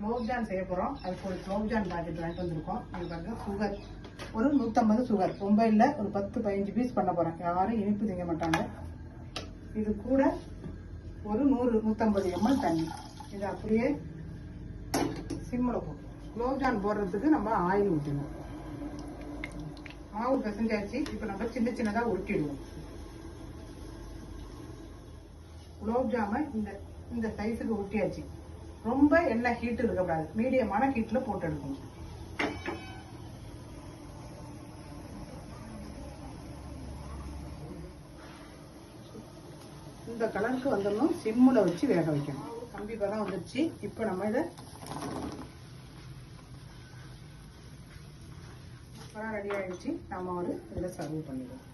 குலோப்ஜான் செய்ய போகிறோம். அதுக்கு ஒரு குலோப்ஜான் பாக்கெட் வாங்கிட்டு வந்திருக்கோம். இது பாருங்க, சுகர் ஒரு 150 சுகர், ரொம்ப இல்லை, ஒரு 10-15 பீஸ் பண்ண போகிறேன். யாரும் இனிப்பு திங்க மாட்டாங்க. இது கூட ஒரு 100-150 ml தண்ணி. இது அப்படியே சிம்மில் போடும். குலோப்ஜான் போடுறதுக்கு நம்ம ஆயில் ஊற்றணும். மாவு பிசைஞ்சாச்சு. இப்போ நம்ம சின்ன சின்னதாக உருட்டிடுவோம். குலோப்ஜாமை இந்த சைஸுக்கு உருட்டியாச்சு. ரொம்ப எண்ணெய் ஹீட்டு இருக்கக்கூடாது, மீடியமான ஹீட்டில் போட்டு எடுக்கணும். இந்த கலருக்கு வந்துடணும். சிம்மில் வச்சு வேக வைக்கணும். கம்பி பதம் வந்துடுச்சு. இப்போ நம்ம இதை ரெடி ஆகிடுச்சு. நம்ம ஒரு இதில் சர்வ் பண்ணிடுவோம்.